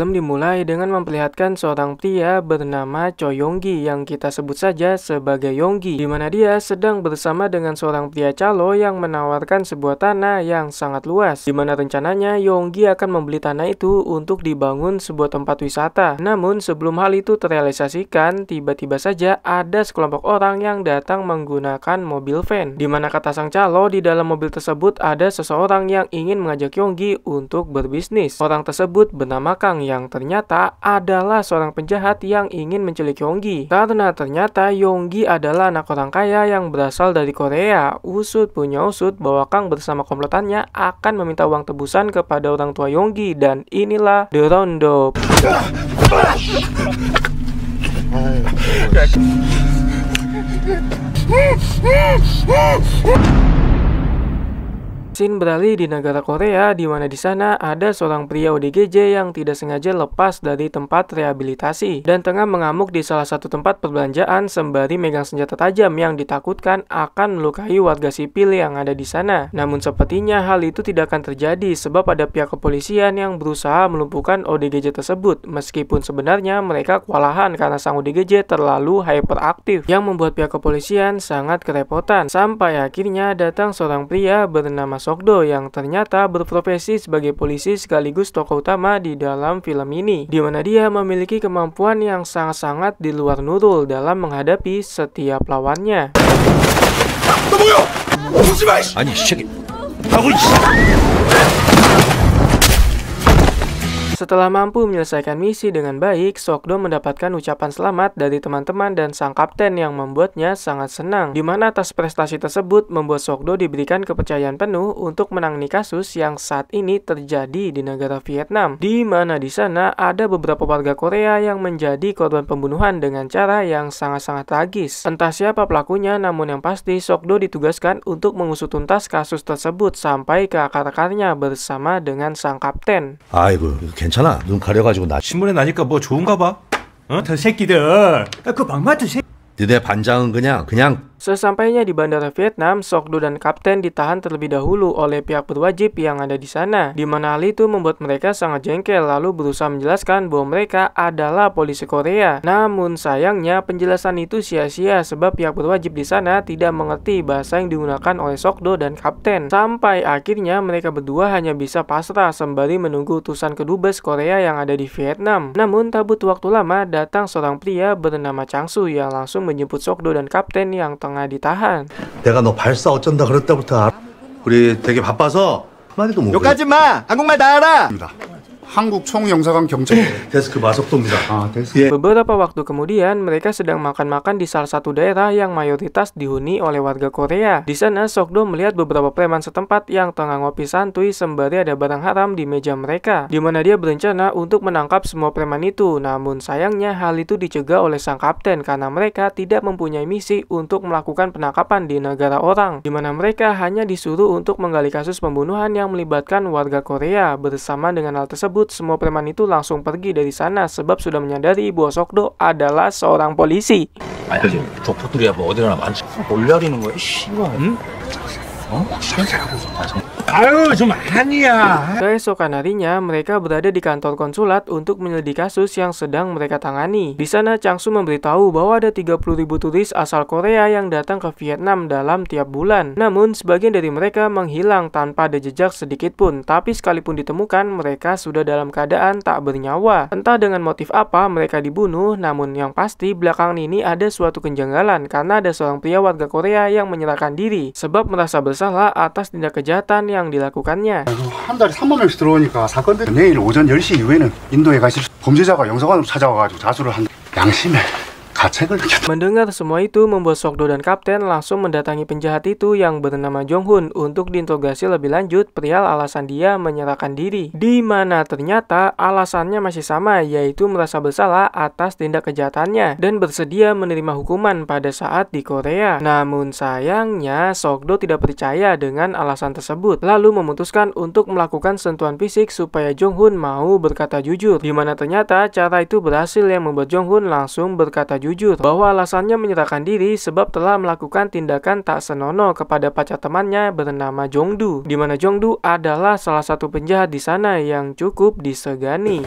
Film dimulai dengan memperlihatkan seorang pria bernama Choi Yonggi yang kita sebut saja sebagai Yonggi, di mana dia sedang bersama dengan seorang pria calo yang menawarkan sebuah tanah yang sangat luas, di mana rencananya Yonggi akan membeli tanah itu untuk dibangun sebuah tempat wisata. Namun sebelum hal itu terrealisasikan, tiba-tiba saja ada sekelompok orang yang datang menggunakan mobil van, di mana kata sang calo di dalam mobil tersebut ada seseorang yang ingin mengajak Yonggi untuk berbisnis. Orang tersebut bernama Kang, yang ternyata adalah seorang penjahat yang ingin menculik Yonggi. Karena ternyata Yonggi adalah anak orang kaya yang berasal dari Korea. Usut punya usut bahwa Kang bersama komplotannya akan meminta uang tebusan kepada orang tua Yonggi, dan inilah The Roundup. Scene beralih di negara Korea, di mana di sana ada seorang pria ODGJ yang tidak sengaja lepas dari tempat rehabilitasi dan tengah mengamuk di salah satu tempat perbelanjaan sembari megang senjata tajam yang ditakutkan akan melukai warga sipil yang ada di sana. Namun sepertinya hal itu tidak akan terjadi sebab ada pihak kepolisian yang berusaha melumpuhkan ODGJ tersebut, meskipun sebenarnya mereka kewalahan karena sang ODGJ terlalu hyperaktif yang membuat pihak kepolisian sangat kerepotan. Sampai akhirnya datang seorang pria bernama Sokdo yang ternyata berprofesi sebagai polisi sekaligus tokoh utama di dalam film ini, di mana dia memiliki kemampuan yang sangat-sangat di luar Nurul dalam menghadapi setiap lawannya. Setelah mampu menyelesaikan misi dengan baik, Sokdo mendapatkan ucapan selamat dari teman-teman dan sang kapten yang membuatnya sangat senang, di mana atas prestasi tersebut membuat Sokdo diberikan kepercayaan penuh untuk menangani kasus yang saat ini terjadi di negara Vietnam, di mana di sana ada beberapa warga Korea yang menjadi korban pembunuhan dengan cara yang sangat-sangat tragis. Entah siapa pelakunya, namun yang pasti Sokdo ditugaskan untuk mengusut tuntas kasus tersebut sampai ke akar-akarnya bersama dengan sang kapten. 괜찮아. 눈 가려가지고 나 신문에 나니까 뭐 좋은가 봐. 어? 저 새끼들. 그 막말도 새. 너네 반장은 그냥 Sesampainya di bandara Vietnam, Sokdo dan kapten ditahan terlebih dahulu oleh pihak berwajib yang ada di sana, di mana hal itu membuat mereka sangat jengkel lalu berusaha menjelaskan bahwa mereka adalah polisi Korea. Namun sayangnya penjelasan itu sia-sia sebab pihak berwajib di sana tidak mengerti bahasa yang digunakan oleh Sokdo dan kapten. Sampai akhirnya mereka berdua hanya bisa pasrah sembari menunggu utusan kedubes Korea yang ada di Vietnam. Namun tak butuh waktu lama, datang seorang pria bernama Changsu yang langsung menjemput Sokdo dan kapten yang tengah ditahan. 내가 너 발사 어쩐다 그랬다부터 우리 되게 바빠서 한마디도 못 욕하지 마! 한국말 다 알아! 한국 총영사관 경찰 데스크 마석도입니다. Beberapa waktu kemudian mereka sedang makan-makan di salah satu daerah yang mayoritas dihuni oleh warga Korea. Di sana Sokdo melihat beberapa preman setempat yang tengah ngopi santuy sembari ada barang haram di meja mereka, di mana dia berencana untuk menangkap semua preman itu. Namun sayangnya hal itu dicegah oleh sang kapten karena mereka tidak mempunyai misi untuk melakukan penangkapan di negara orang, di mana mereka hanya disuruh untuk menggali kasus pembunuhan yang melibatkan warga Korea. Bersama dengan hal tersebut, semua preman itu langsung pergi dari sana sebab sudah menyadari bahwa Sokdo adalah seorang polisi. 아니, 족보들이야 뭐 어디 가나 많지. 올려리는 거야, 씨발. 응? 어? Ayo, cuma ya. Keesokan harinya, mereka berada di kantor konsulat untuk menyelidiki kasus yang sedang mereka tangani. Di sana, Changsu memberitahu bahwa ada 30.000 turis asal Korea yang datang ke Vietnam dalam tiap bulan. Namun, sebagian dari mereka menghilang tanpa ada jejak sedikit pun. Tapi sekalipun ditemukan, mereka sudah dalam keadaan tak bernyawa. Entah dengan motif apa mereka dibunuh, namun yang pasti belakangan ini ada suatu kejanggalan karena ada seorang pria warga Korea yang menyerahkan diri sebab merasa bersalah atas tindak kejahatan yang dilakukannya. 한 달에 3만 명씩 들어오니까 사건들이 내일 오전 10시 이후에는 인도에 가실 범죄자가 영사관으로 찾아와가지고 자수를 한다. 양심에 Mendengar semua itu membuat Sokdo dan kapten langsung mendatangi penjahat itu yang bernama Jong-hun untuk diinterogasi lebih lanjut perihal alasan dia menyerahkan diri, di mana ternyata alasannya masih sama, yaitu merasa bersalah atas tindak kejahatannya dan bersedia menerima hukuman pada saat di Korea. Namun sayangnya Sokdo tidak percaya dengan alasan tersebut, lalu memutuskan untuk melakukan sentuhan fisik supaya Jong-hun mau berkata jujur, di mana ternyata cara itu berhasil yang membuat Jong-hun langsung berkata jujur bahwa alasannya menyerahkan diri sebab telah melakukan tindakan tak senonoh kepada pacar temannya bernama Jongdu, di mana Jongdu adalah salah satu penjahat di sana yang cukup disegani.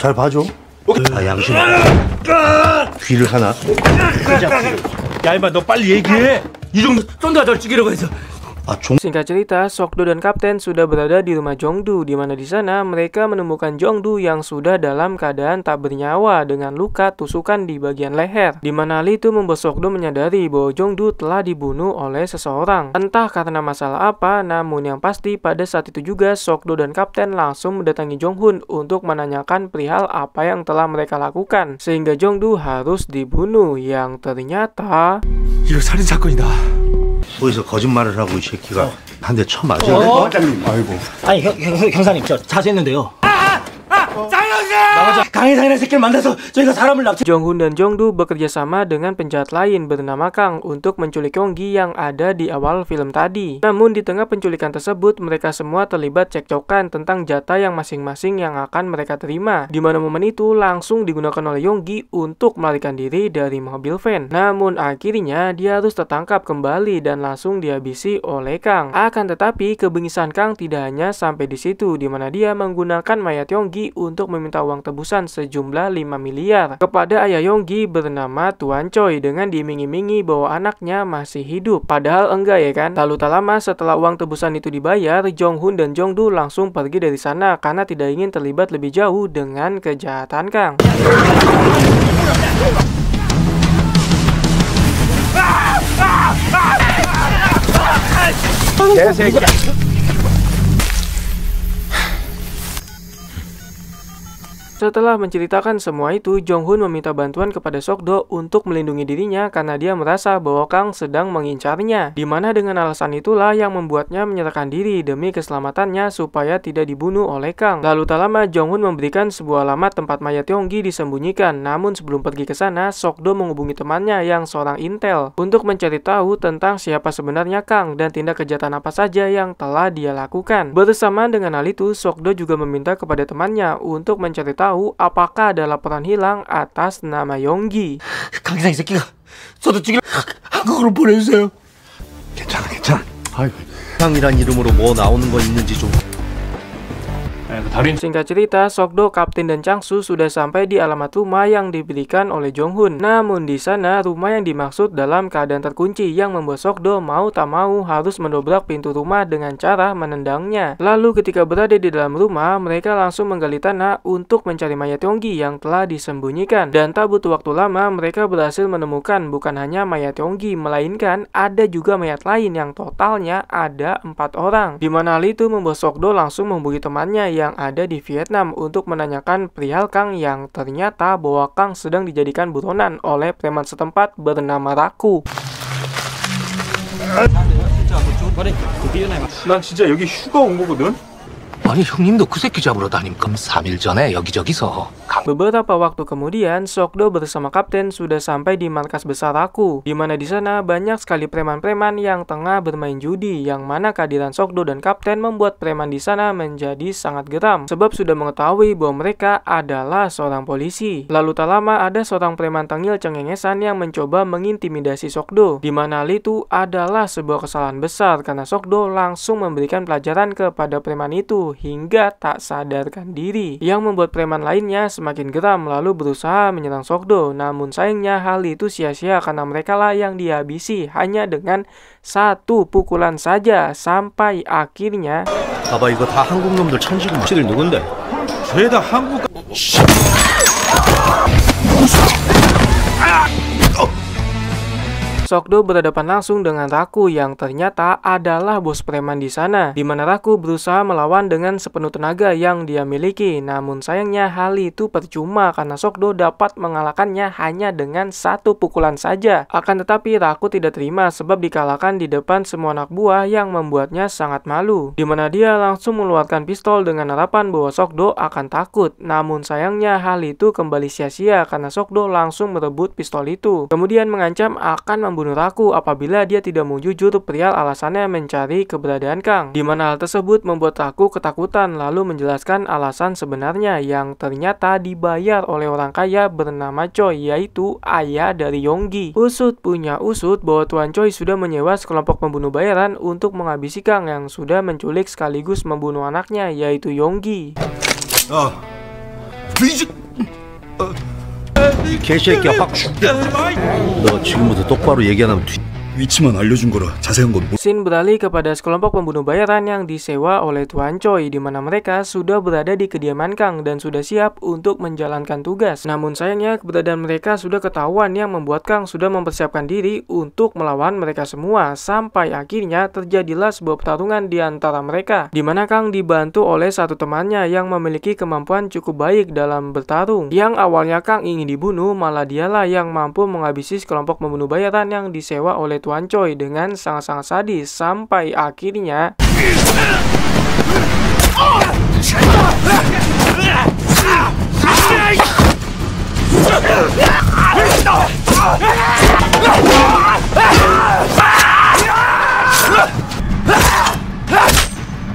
잘 봐줘. 아, 양심. 귀를 하나. 야 임마 너 빨리 얘기해. 이 정도 쫀다 널 죽이려고 해서. Singkat cerita, Sokdo dan Kapten sudah berada di rumah Jongdu, di mana di sana mereka menemukan Jongdu yang sudah dalam keadaan tak bernyawa dengan luka tusukan di bagian leher. Di mana hal itu membuat Sokdo menyadari bahwa Jongdu telah dibunuh oleh seseorang. Entah karena masalah apa, namun yang pasti pada saat itu juga Sokdo dan Kapten langsung mendatangi Jonghun untuk menanyakan perihal apa yang telah mereka lakukan, sehingga Jongdu harus dibunuh yang ternyata 이거 살인 사건이다. 거기서 거짓말을 하고 이 새끼가 한 대 쳐맞아. 과장님, 아이고. 아니 형사님 저 자수했는데요. 나가자. 강혜상이라는 새끼를 만나서 저희가 사람을 납치. Jonghun dan Jongdu bekerja sama dengan penjahat lain bernama Kang untuk menculik Yonggi yang ada di awal film tadi. Namun di tengah penculikan tersebut, mereka semua terlibat cekcokan tentang jatah yang masing-masing yang akan mereka terima. Di mana momen itu langsung digunakan oleh Yonggi untuk melarikan diri dari mobil van. Namun akhirnya dia harus tertangkap kembali dan langsung dihabisi oleh Kang. Akan tetapi kebengisan Kang tidak hanya sampai di situ, di mana dia menggunakan mayat Yonggi untuk meminta uang tebusan sejumlah 5 miliar kepada ayah Yonggi bernama Tuan Choi dengan diiming-imingi bahwa anaknya masih hidup. Padahal enggak ya kan? Lalu tak lama setelah uang tebusan itu dibayar, Jonghun dan Jongdu langsung pergi dari sana karena tidak ingin terlibat lebih jauh dengan kejahatan Kang. Setelah menceritakan semua itu, Jonghun meminta bantuan kepada Sokdo untuk melindungi dirinya karena dia merasa bahwa Kang sedang mengincarnya. Dimana dengan alasan itulah yang membuatnya menyerahkan diri demi keselamatannya supaya tidak dibunuh oleh Kang. Lalu tak lama Jonghun memberikan sebuah alamat tempat mayat Yonggi disembunyikan. Namun sebelum pergi ke sana, Sokdo menghubungi temannya yang seorang intel untuk mencari tahu tentang siapa sebenarnya Kang dan tindak kejahatan apa saja yang telah dia lakukan. Bersamaan dengan hal itu, Sokdo juga meminta kepada temannya untuk mencari tahu apakah ada laporan hilang atas nama Yonggi. 강혜상 이 새끼가 저도 죽이려 한국으로 보내주세요. 괜찮아, 괜찮아. 아이고. 형이란 이름으로 뭐 나오는 거 있는지 좀. Singkat cerita, Sokdo, Kapten, dan Changsu sudah sampai di alamat rumah yang diberikan oleh Jonghun. Namun di sana rumah yang dimaksud dalam keadaan terkunci yang membuat Sokdo mau tak mau harus mendobrak pintu rumah dengan cara menendangnya. Lalu ketika berada di dalam rumah, mereka langsung menggali tanah untuk mencari mayat Yonggi yang telah disembunyikan. Dan tak butuh waktu lama, mereka berhasil menemukan bukan hanya mayat Yonggi, melainkan ada juga mayat lain yang totalnya ada 4 orang. Dimana hal itu membuat Sokdo langsung menghubungi temannya yang ada di Vietnam untuk menanyakan perihal Kang yang ternyata bahwa Kang sedang dijadikan buronan oleh preman setempat bernama Raku. 난 진짜 여기 휴가 온 거거든. 아니 형님도 그 새끼 잡으러 다님 그럼 3일 전에 여기저기서 Beberapa waktu kemudian, Sokdo bersama Kapten sudah sampai di markas besar Raku, di mana di sana banyak sekali preman-preman yang tengah bermain judi, yang mana kehadiran Sokdo dan Kapten membuat preman di sana menjadi sangat geram, sebab sudah mengetahui bahwa mereka adalah seorang polisi. Lalu tak lama ada seorang preman tengil cengengesan yang mencoba mengintimidasi Sokdo, di mana hal itu adalah sebuah kesalahan besar karena Sokdo langsung memberikan pelajaran kepada preman itu hingga tak sadarkan diri, yang membuat preman lainnya semakin geram lalu berusaha menyerang Sokdo. Namun sayangnya hal itu sia-sia karena mereka lah yang dihabisi hanya dengan 1 pukulan saja, sampai akhirnya 봐봐, 이거 다 한국 놈들 천지고 씨들 누군데? 죄다 한국. Sokdo berhadapan langsung dengan Raku yang ternyata adalah bos preman di sana, di mana Raku berusaha melawan dengan sepenuh tenaga yang dia miliki. Namun sayangnya hal itu percuma karena Sokdo dapat mengalahkannya hanya dengan 1 pukulan saja. Akan tetapi Raku tidak terima sebab dikalahkan di depan semua anak buah yang membuatnya sangat malu, di mana dia langsung mengeluarkan pistol dengan harapan bahwa Sokdo akan takut. Namun sayangnya hal itu kembali sia-sia karena Sokdo langsung merebut pistol itu, kemudian mengancam akan membunuh Raku apabila dia tidak mau jujur perihal alasannya mencari keberadaan Kang. Di mana hal tersebut membuat Raku ketakutan lalu menjelaskan alasan sebenarnya yang ternyata dibayar oleh orang kaya bernama Choi, yaitu ayah dari Yonggi. Usut punya usut bahwa Tuan Choi sudah menyewa sekelompok pembunuh bayaran untuk menghabisi Kang yang sudah menculik sekaligus membunuh anaknya, yaitu Yonggi. 이 개새끼야 확 죽게. 너 지금부터 똑바로 얘기 안 하면 위치만 알려준 거라 자세한 건 Scene beralih kepada sekelompok pembunuh bayaran yang disewa oleh Tuan Choi, di mana mereka sudah berada di kediaman Kang dan sudah siap untuk menjalankan tugas. Namun sayangnya keberadaan mereka sudah ketahuan, yang membuat Kang sudah mempersiapkan diri untuk melawan mereka semua, sampai akhirnya terjadilah sebuah pertarungan di antara mereka, di mana Kang dibantu oleh satu temannya yang memiliki kemampuan cukup baik dalam bertarung. Yang awalnya Kang ingin dibunuh, malah dialah yang mampu menghabisi sekelompok pembunuh bayaran yang disewa oleh Tuan Choi dengan sangat-sangat sadis, sampai akhirnya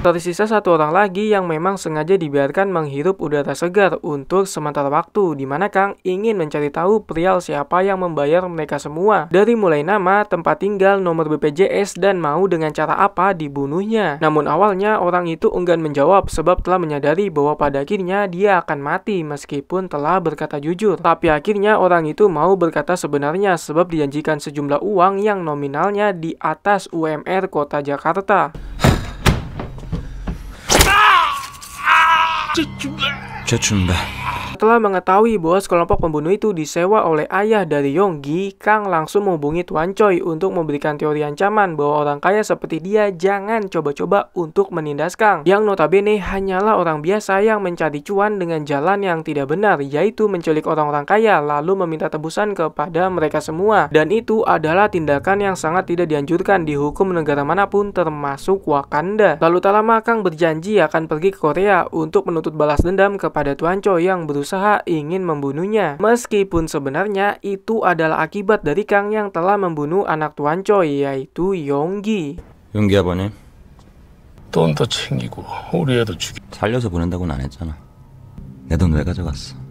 tersisa satu orang lagi yang memang sengaja dibiarkan menghirup udara segar untuk sementara waktu, di mana Kang ingin mencari tahu perihal siapa yang membayar mereka semua, dari mulai nama, tempat tinggal, nomor BPJS, dan mau dengan cara apa dibunuhnya. Namun awalnya orang itu enggan menjawab sebab telah menyadari bahwa pada akhirnya dia akan mati meskipun telah berkata jujur. Tapi akhirnya orang itu mau berkata sebenarnya sebab dijanjikan sejumlah uang yang nominalnya di atas UMR Kota Jakarta. Setelah mengetahui bahwa sekelompok pembunuh itu disewa oleh ayah dari Yonggi, Kang langsung menghubungi Tuan Choi untuk memberikan teori ancaman bahwa orang kaya seperti dia jangan coba-coba untuk menindas Kang, yang notabene hanyalah orang biasa yang mencari cuan dengan jalan yang tidak benar, yaitu menculik orang-orang kaya lalu meminta tebusan kepada mereka semua. Dan itu adalah tindakan yang sangat tidak dianjurkan di hukum negara manapun termasuk Wakanda. Lalu tak lama Kang berjanji akan pergi ke Korea untuk menuntut balas dendam kepada Tuan Choi yang berusaha ingin membunuhnya, meskipun sebenarnya itu adalah akibat dari Kang yang telah membunuh anak Tuan Choi, yaitu Yonggi. 용기 아버님 돈도 챙기고 우리 애도 죽이. 살려서 보낸다고는 안 했잖아. 내 돈 왜 가져갔어?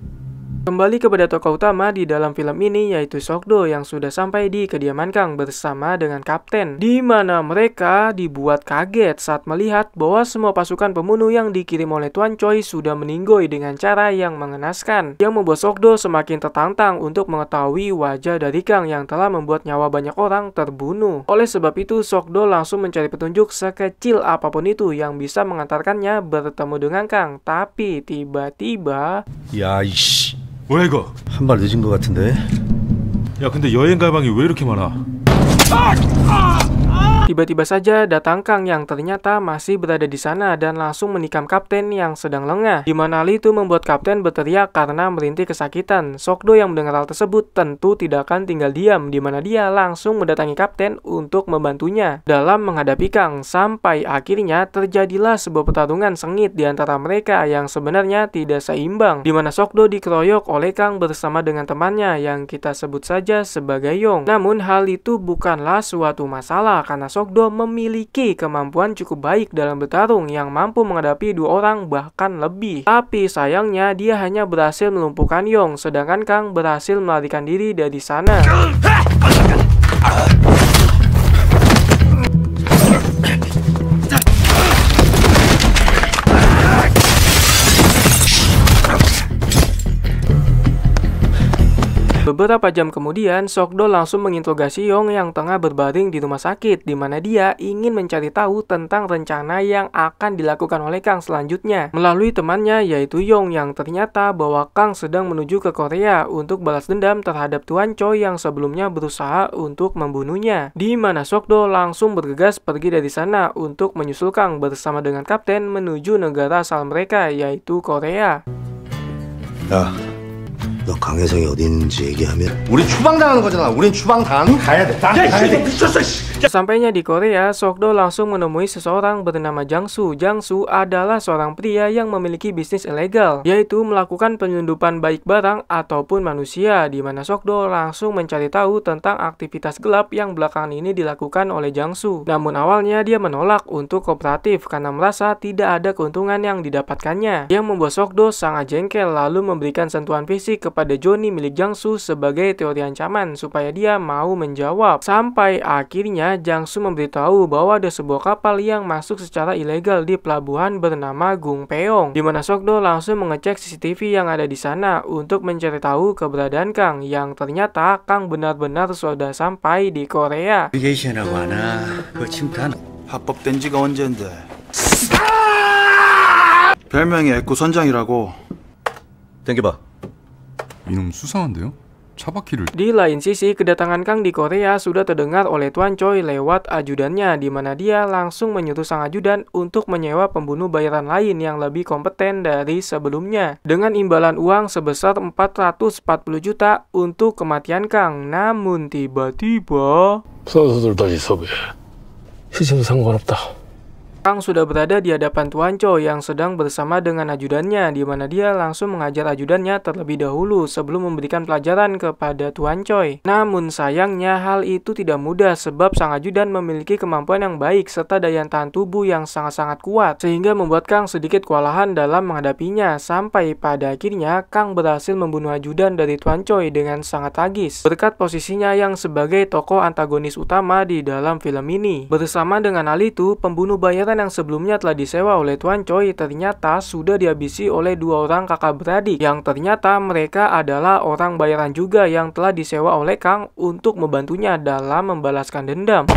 Kembali kepada tokoh utama di dalam film ini, yaitu Sok-do yang sudah sampai di kediaman Kang bersama dengan Kapten, di mana mereka dibuat kaget saat melihat bahwa semua pasukan pembunuh yang dikirim oleh Tuan Choi sudah meninggoy dengan cara yang mengenaskan, yang membuat Sok-do semakin tertantang untuk mengetahui wajah dari Kang yang telah membuat nyawa banyak orang terbunuh. Oleh sebab itu, Sok-do langsung mencari petunjuk sekecil apapun itu yang bisa mengantarkannya bertemu dengan Kang. Tapi tiba-tiba, 야 이씨 뭐야 이거? 한 발 늦은 것 같은데. 야 근데 여행 가방이 왜 이렇게 많아? tiba-tiba saja datang Kang yang ternyata masih berada di sana dan langsung menikam Kapten yang sedang lengah, di mana hal itu membuat Kapten berteriak karena merintih kesakitan. Sok-do yang mendengar hal tersebut tentu tidak akan tinggal diam, di mana dia langsung mendatangi Kapten untuk membantunya dalam menghadapi Kang, sampai akhirnya terjadilah sebuah pertarungan sengit di antara mereka yang sebenarnya tidak seimbang, di mana Sok-do dikeroyok oleh Kang bersama dengan temannya yang kita sebut saja sebagai Yong. Namun hal itu bukanlah suatu masalah karena Sok-do memiliki kemampuan cukup baik dalam bertarung yang mampu menghadapi dua orang bahkan lebih. Tapi sayangnya dia hanya berhasil melumpuhkan Yong, sedangkan Kang berhasil melarikan diri dari sana. Beberapa jam kemudian, Sok-do langsung menginterogasi Yong yang tengah berbaring di rumah sakit, di mana dia ingin mencari tahu tentang rencana yang akan dilakukan oleh Kang selanjutnya melalui temannya yaitu Yong, yang ternyata bahwa Kang sedang menuju ke Korea untuk balas dendam terhadap Tuan Choi yang sebelumnya berusaha untuk membunuhnya, di mana Sok-do langsung bergegas pergi dari sana untuk menyusul Kang bersama dengan Kapten menuju negara asal mereka yaitu Korea. 야, 너 강혜성이 어디 있는지 얘기하면 우린 추방당하는 거잖아. 우린 추방당하는 가야 돼. 가야 돼. 미쳤어. Sampainya di Korea, Sok-do langsung menemui seseorang bernama Jang-su. Jang-su adalah seorang pria yang memiliki bisnis ilegal, yaitu melakukan penyelundupan baik barang ataupun manusia, di mana Sok-do langsung mencari tahu tentang aktivitas gelap yang belakangan ini dilakukan oleh Jang-su. Namun awalnya dia menolak untuk kooperatif karena merasa tidak ada keuntungan yang didapatkannya, yang membuat Sok-do sangat jengkel lalu memberikan sentuhan fisik kepada Johnny milik Jangsu sebagai teori ancaman supaya dia mau menjawab. Sampai akhirnya Jangsu memberitahu bahwa ada sebuah kapal yang masuk secara ilegal di pelabuhan bernama Gungpeong, di mana Sokdo langsung mengecek CCTV yang ada di sana untuk mencari tahu keberadaan Kang, yang ternyata Kang benar-benar sudah sampai di Korea. 내비게이션이라고 하나 그 침탄 합법된 지가 언젠데 별명이 에코 선장이라고 땡겨봐. 이놈 수상한데요? 차바퀴를. Di lain sisi, kedatangan Kang di Korea sudah terdengar oleh Tuan Choi lewat ajudannya, di mana dia langsung menyuruh sang ajudan untuk menyewa pembunuh bayaran lain yang lebih kompeten dari sebelumnya, dengan imbalan uang sebesar 440 juta untuk kematian Kang. Namun tiba-tiba 선수들 다시 섭외. 희생 상관없다. Kang sudah berada di hadapan Tuan Choi yang sedang bersama dengan ajudannya, di mana dia langsung mengajar ajudannya terlebih dahulu sebelum memberikan pelajaran kepada Tuan Choi. Namun sayangnya hal itu tidak mudah sebab sang ajudan memiliki kemampuan yang baik serta daya tahan tubuh yang sangat-sangat kuat, sehingga membuat Kang sedikit kewalahan dalam menghadapinya. Sampai pada akhirnya Kang berhasil membunuh ajudan dari Tuan Choi dengan sangat tragis, berkat posisinya yang sebagai tokoh antagonis utama di dalam film ini. Bersama dengan hal itu, pembunuh bayaran yang sebelumnya telah disewa oleh Tuan Choi ternyata sudah dihabisi oleh dua orang kakak beradik, yang ternyata mereka adalah orang bayaran juga yang telah disewa oleh Kang untuk membantunya dalam membalaskan dendam.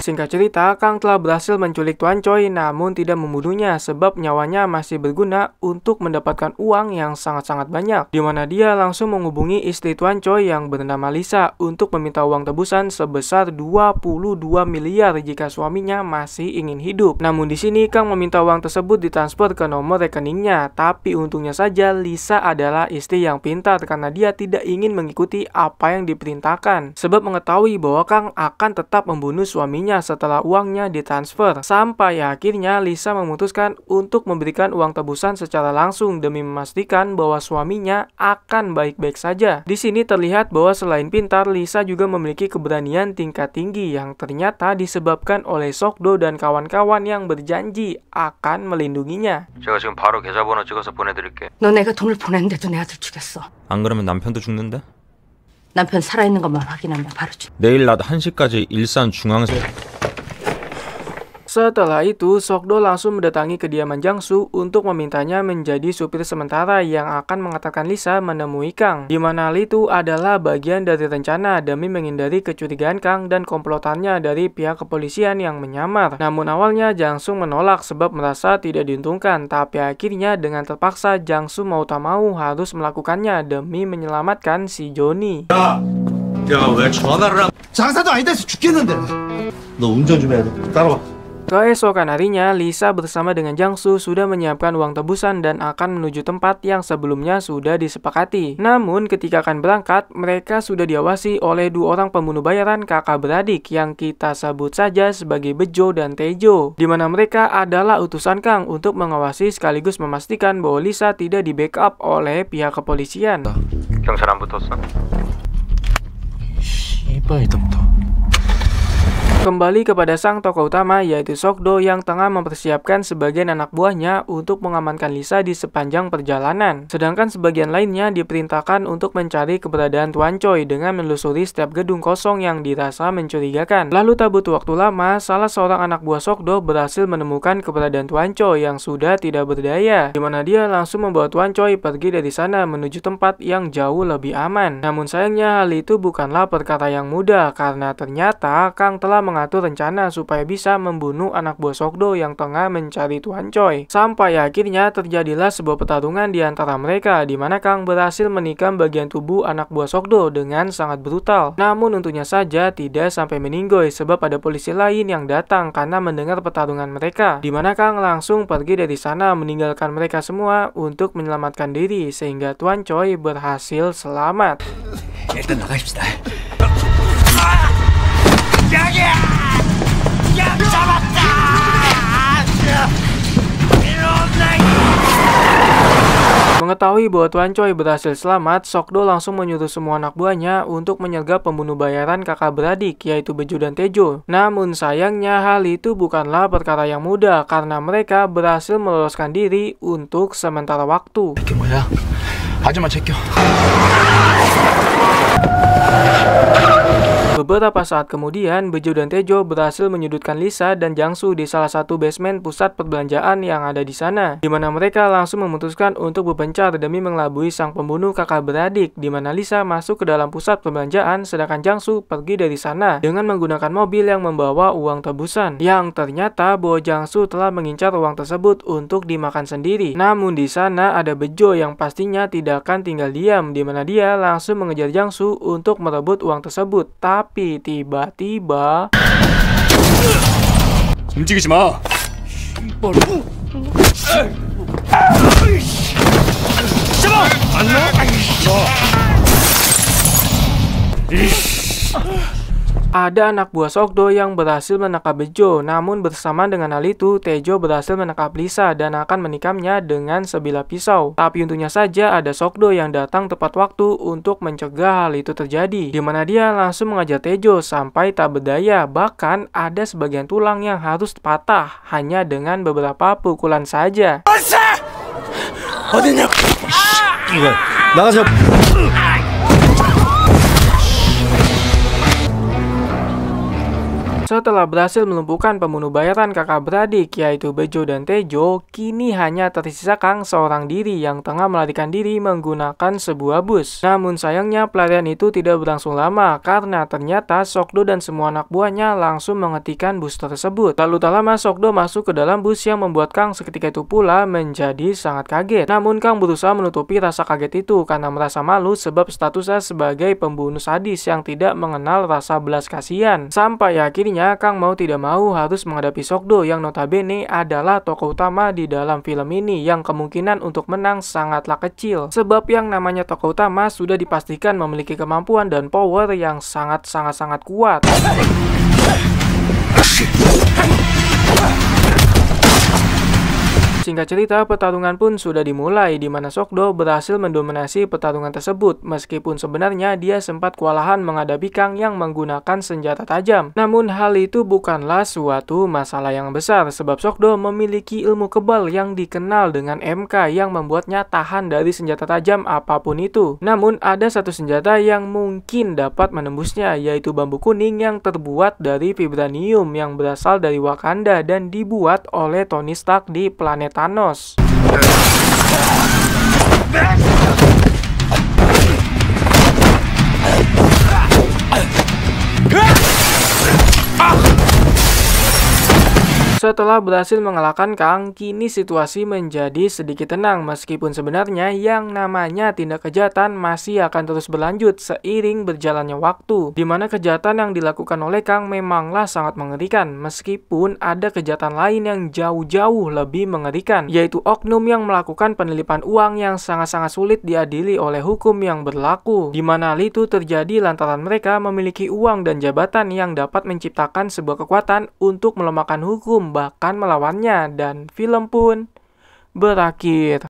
Singkat cerita, Kang telah berhasil menculik Tuan Choi namun tidak membunuhnya sebab nyawanya masih berguna untuk mendapatkan uang yang sangat-sangat banyak, di mana dia langsung menghubungi istri Tuan Choi yang bernama Lisa untuk meminta uang tebusan sebesar 22 miliar jika suaminya masih ingin hidup. Namun di sini Kang meminta uang tersebut ditransfer ke nomor rekeningnya, tapi untungnya saja Lisa adalah istri yang pintar karena dia tidak ingin mengikuti apa yang diperintahkan, sebab mengetahui bahwa Kang akan tetap membunuh suaminya setelah uangnya ditransfer. Sampai akhirnya Lisa memutuskan untuk memberikan uang tebusan secara langsung demi memastikan bahwa suaminya akan baik-baik saja. Di sini terlihat bahwa selain pintar, Lisa juga memiliki keberanian tingkat tinggi yang ternyata disebabkan oleh Sokdo dan kawan-kawan yang berjanji akan melindunginya. 제가 지금 바로 계좌번호 찍어서 보내드릴게. 너 내가 돈을 보냈는데도 내 아들 죽였어. 안 그러면 남편도 죽는데? 남편 살아있는 것만 확인하면 바로 죽. 내일 낮 1시까지 일산 중앙서. Setelah itu, Sokdo langsung mendatangi kediaman Jangsu untuk memintanya menjadi supir sementara yang akan mengantarkan Lisa menemui Kang, di mana hal itu adalah bagian dari rencana demi menghindari kecurigaan Kang dan komplotannya dari pihak kepolisian yang menyamar. Namun awalnya Jangsu menolak sebab merasa tidak diuntungkan, tapi akhirnya dengan terpaksa Jangsu mau tak mau harus melakukannya demi menyelamatkan si Johnny. 야, 왜 전화를 안... 장사도 아니다 해서 죽겠는데. 너 운전 좀 해야 돼. 따라와. Keesokan harinya, Lisa bersama dengan Jangsu sudah menyiapkan uang tebusan dan akan menuju tempat yang sebelumnya sudah disepakati. Namun ketika akan berangkat, mereka sudah diawasi oleh dua orang pembunuh bayaran kakak beradik yang kita sebut saja sebagai Bejo dan Tejo, di mana mereka adalah utusan Kang untuk mengawasi sekaligus memastikan bahwa Lisa tidak di backup oleh pihak kepolisian. 경찰 안 붙었어? 이봐이덤더. Kembali kepada sang tokoh utama yaitu Sokdo yang tengah mempersiapkan sebagian anak buahnya untuk mengamankan Lisa di sepanjang perjalanan. Sedangkan sebagian lainnya diperintahkan untuk mencari keberadaan Tuan Choi dengan menelusuri setiap gedung kosong yang dirasa mencurigakan. Lalu tak butuh waktu lama, salah seorang anak buah Sokdo berhasil menemukan keberadaan Tuan Choi yang sudah tidak berdaya, di mana dia langsung membawa Tuan Choi pergi dari sana menuju tempat yang jauh lebih aman. Namun sayangnya hal itu bukanlah perkara yang mudah karena ternyata Kang telah mengatur rencana supaya bisa membunuh anak buah Sokdo yang tengah mencari Tuan Choi. Sampai akhirnya terjadilah sebuah pertarungan di antara mereka, di mana Kang berhasil menikam bagian tubuh anak buah Sokdo dengan sangat brutal. Namun untungnya saja tidak sampai meninggoy sebab ada polisi lain yang datang karena mendengar pertarungan mereka, di mana Kang langsung pergi dari sana meninggalkan mereka semua untuk menyelamatkan diri sehingga Tuan Choi berhasil selamat. 일단 나가십시다. Mengetahui bahwa Tuan Choi berhasil selamat, Sok-do langsung menyuruh semua anak buahnya untuk menyergap pembunuh bayaran kakak beradik, yaitu Bejo dan Taejo. Namun sayangnya hal itu bukanlah perkara yang mudah karena mereka berhasil meloloskan diri untuk sementara waktu. Beberapa saat kemudian, Bejo dan Taejo berhasil menyudutkan Lisa dan Jangsu di salah satu basement pusat perbelanjaan yang ada di sana, di mana mereka langsung memutuskan untuk berpencar demi mengelabui sang pembunuh kakak beradik, di mana Lisa masuk ke dalam pusat perbelanjaan sedangkan Jangsu pergi dari sana dengan menggunakan mobil yang membawa uang tebusan, yang ternyata bahwa Jangsu telah mengincar uang tersebut untuk dimakan sendiri. Namun di sana ada Bejo yang pastinya tidak akan tinggal diam, di mana dia langsung mengejar Jangsu untuk merebut uang tersebut. Tapi tiba-tiba 움직이지 마. ada anak buah Sok-do yang berhasil menangkap Bejo, namun bersamaan dengan hal itu, Taejo berhasil menangkap Lisa dan akan menikamnya dengan sebilah pisau. Tapi untungnya saja ada Sok-do yang datang tepat waktu untuk mencegah hal itu terjadi, di mana dia langsung mengajar Taejo sampai tak berdaya, bahkan ada sebagian tulang yang harus patah hanya dengan beberapa pukulan saja. 나가서 Setelah berhasil melumpuhkan pembunuh bayaran kakak beradik yaitu Bejo dan Taejo, kini hanya tersisa Kang seorang diri yang tengah melarikan diri menggunakan sebuah bus. Namun sayangnya pelarian itu tidak berlangsung lama karena ternyata Sok-do dan semua anak buahnya langsung menghentikan bus tersebut. Lalu tak lama Sok-do masuk ke dalam bus yang membuat Kang seketika itu pula menjadi sangat kaget. Namun Kang berusaha menutupi rasa kaget itu karena merasa malu sebab statusnya sebagai pembunuh sadis yang tidak mengenal rasa belas kasihan. Sampai akhirnya Kang mau tidak mau harus menghadapi Sok-do yang notabene adalah tokoh utama di dalam film ini yang kemungkinan untuk menang sangatlah kecil. Sebab yang namanya tokoh utama sudah dipastikan memiliki kemampuan dan power yang sangat kuat. Singkat cerita, pertarungan pun sudah dimulai di mana Sok-do berhasil mendominasi pertarungan tersebut meskipun sebenarnya dia sempat kewalahan menghadapi Kang yang menggunakan senjata tajam. Namun hal itu bukanlah suatu masalah yang besar sebab Sok-do memiliki ilmu kebal yang dikenal dengan MK yang membuatnya tahan dari senjata tajam apapun itu. Namun ada satu senjata yang mungkin dapat menembusnya yaitu bambu kuning yang terbuat dari vibranium yang berasal dari Wakanda dan dibuat oleh Tony Stark di planet Thanos. Setelah berhasil mengalahkan Kang, kini situasi menjadi sedikit tenang meskipun sebenarnya yang namanya tindak kejahatan masih akan terus berlanjut seiring berjalannya waktu. Di mana kejahatan yang dilakukan oleh Kang memanglah sangat mengerikan meskipun ada kejahatan lain yang jauh-jauh lebih mengerikan, yaitu oknum yang melakukan penelipan uang yang sangat-sangat sulit diadili oleh hukum yang berlaku. Di mana hal itu terjadi lantaran mereka memiliki uang dan jabatan yang dapat menciptakan sebuah kekuatan untuk melemahkan hukum bahkan melawannya, dan film pun berakhir.